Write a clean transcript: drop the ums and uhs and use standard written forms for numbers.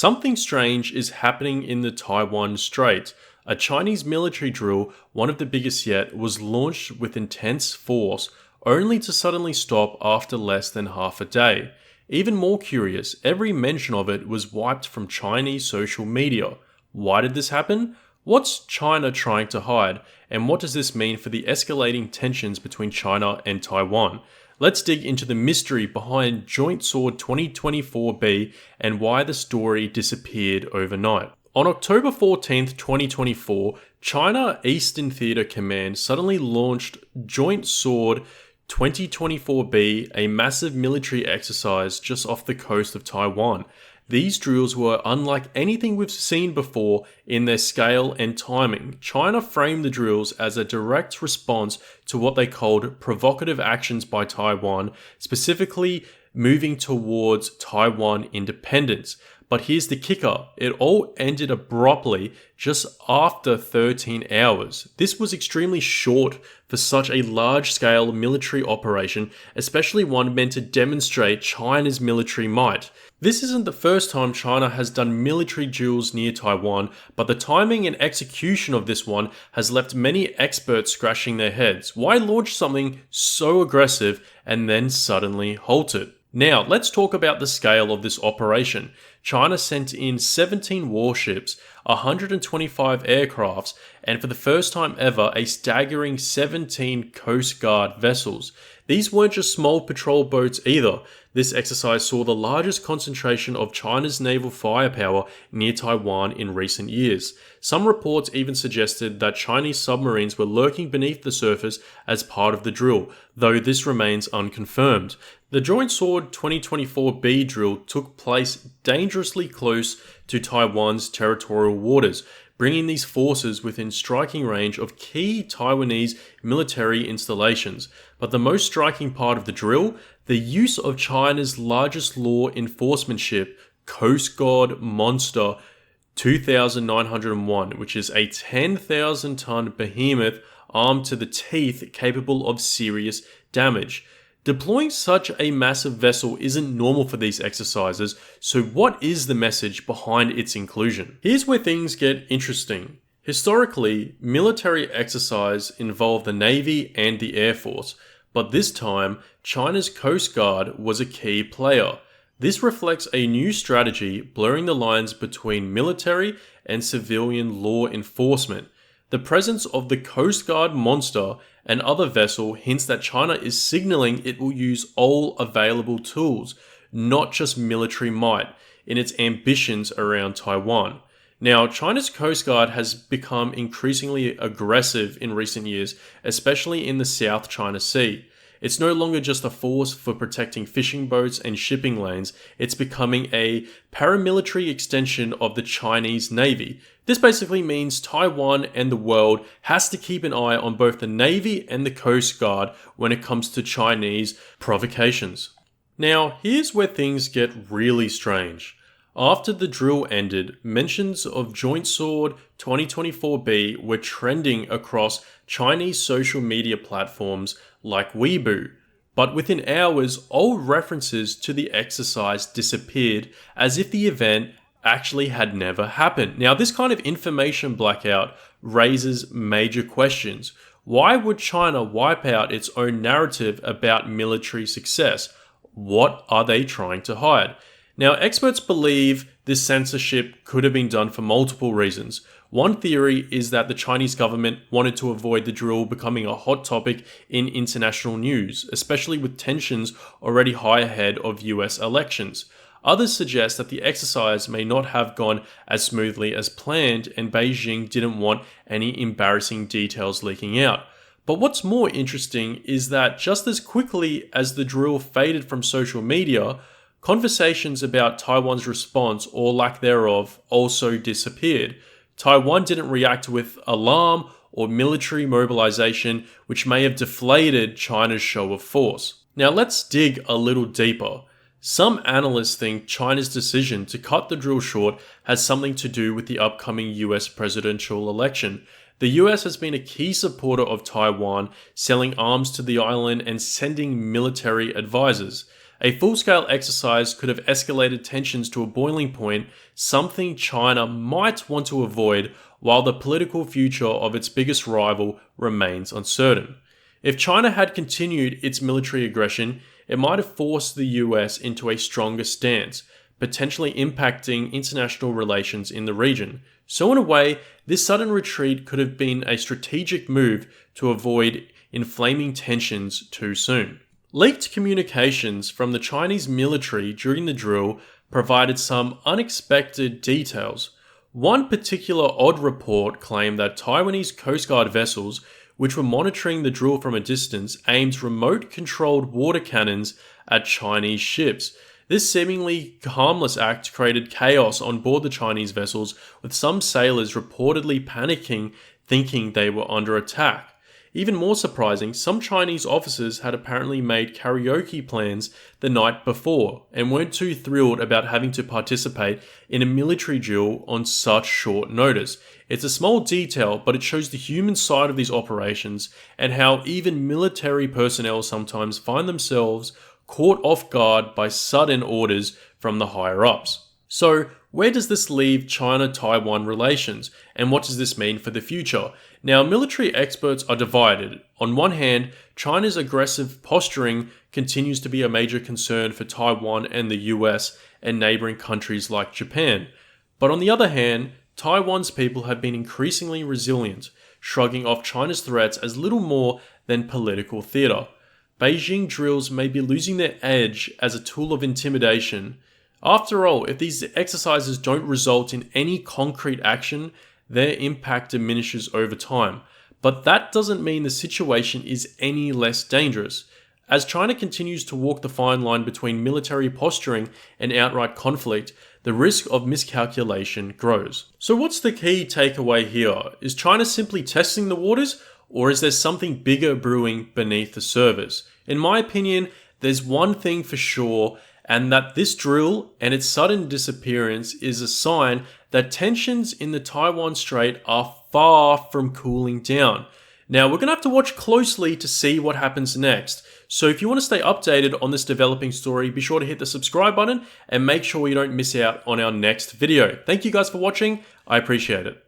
Something strange is happening in the Taiwan Strait. A Chinese military drill, one of the biggest yet, was launched with intense force, only to suddenly stop after less than half a day. Even more curious, every mention of it was wiped from Chinese social media. Why did this happen? What's China trying to hide? And what does this mean for the escalating tensions between China and Taiwan? Let's dig into the mystery behind Joint Sword 2024B and why the story disappeared overnight. On October 14th, 2024, China Eastern Theater Command suddenly launched Joint Sword 2024B, a massive military exercise just off the coast of Taiwan. These drills were unlike anything we've seen before in their scale and timing. China framed the drills as a direct response to what they called provocative actions by Taiwan, specifically moving towards Taiwan independence. But here's the kicker, it all ended abruptly just after 13 hours. This was extremely short for such a large-scale military operation, especially one meant to demonstrate China's military might. This isn't the first time China has done military drills near Taiwan, but the timing and execution of this one has left many experts scratching their heads. Why launch something so aggressive and then suddenly halt it? Now, let's talk about the scale of this operation. China sent in 17 warships, 125 aircrafts, and for the first time ever, a staggering 17 Coast Guard vessels. These weren't just small patrol boats either. This exercise saw the largest concentration of China's naval firepower near Taiwan in recent years. Some reports even suggested that Chinese submarines were lurking beneath the surface as part of the drill, though this remains unconfirmed. The Joint Sword 2024B drill took place dangerously close to Taiwan's territorial waters, bringing these forces within striking range of key Taiwanese military installations. But the most striking part of the drill, the use of China's largest law enforcement ship, Coast Guard Monster 2901, which is a 10,000-ton behemoth armed to the teeth capable of serious damage. Deploying such a massive vessel isn't normal for these exercises, so what is the message behind its inclusion? Here's where things get interesting. Historically, military exercise involved the Navy and the Air Force, but this time, China's Coast Guard was a key player. This reflects a new strategy blurring the lines between military and civilian law enforcement. The presence of the Coast Guard Monster and other vessel hints that China is signaling it will use all available tools, not just military might, in its ambitions around Taiwan. Now, China's Coast Guard has become increasingly aggressive in recent years, especially in the South China Sea. It's no longer just a force for protecting fishing boats and shipping lanes, it's becoming a paramilitary extension of the Chinese Navy. This basically means Taiwan and the world has to keep an eye on both the Navy and the Coast Guard when it comes to Chinese provocations. Now, here's where things get really strange. After the drill ended, mentions of Joint Sword 2024B were trending across Chinese social media platforms like Weibo, but within hours, old references to the exercise disappeared as if the event actually had never happened. Now, this kind of information blackout raises major questions. Why would China wipe out its own narrative about military success? What are they trying to hide? Now, experts believe this censorship could have been done for multiple reasons. One theory is that the Chinese government wanted to avoid the drill becoming a hot topic in international news, especially with tensions already high ahead of US elections. Others suggest that the exercise may not have gone as smoothly as planned and Beijing didn't want any embarrassing details leaking out. But what's more interesting is that just as quickly as the drill faded from social media, conversations about Taiwan's response or lack thereof also disappeared. Taiwan didn't react with alarm or military mobilization, which may have deflated China's show of force. Now let's dig a little deeper. Some analysts think China's decision to cut the drill short has something to do with the upcoming US presidential election. The US has been a key supporter of Taiwan, selling arms to the island and sending military advisors. A full-scale exercise could have escalated tensions to a boiling point, something China might want to avoid while the political future of its biggest rival remains uncertain. If China had continued its military aggression, it might have forced the US into a stronger stance, potentially impacting international relations in the region. So in a way, this sudden retreat could have been a strategic move to avoid inflaming tensions too soon. Leaked communications from the Chinese military during the drill provided some unexpected details. One particular odd report claimed that Taiwanese Coast Guard vessels, which were monitoring the drill from a distance, aimed remote-controlled water cannons at Chinese ships. This seemingly harmless act created chaos on board the Chinese vessels, with some sailors reportedly panicking, thinking they were under attack. Even more surprising, some Chinese officers had apparently made karaoke plans the night before and weren't too thrilled about having to participate in a military drill on such short notice. It's a small detail, but it shows the human side of these operations and how even military personnel sometimes find themselves caught off guard by sudden orders from the higher-ups. So, where does this leave China-Taiwan relations, and what does this mean for the future? Now, military experts are divided. On one hand, China's aggressive posturing continues to be a major concern for Taiwan and the US and neighboring countries like Japan. But on the other hand, Taiwan's people have been increasingly resilient, shrugging off China's threats as little more than political theater. Beijing drills may be losing their edge as a tool of intimidation. After all, if these exercises don't result in any concrete action, their impact diminishes over time. But that doesn't mean the situation is any less dangerous. As China continues to walk the fine line between military posturing and outright conflict, the risk of miscalculation grows. So what's the key takeaway here? Is China simply testing the waters, or is there something bigger brewing beneath the surface? In my opinion, there's one thing for sure, and that this drill and its sudden disappearance is a sign that tensions in the Taiwan Strait are far from cooling down. Now, we're going to have to watch closely to see what happens next. So if you want to stay updated on this developing story, be sure to hit the subscribe button and make sure you don't miss out on our next video. Thank you guys for watching. I appreciate it.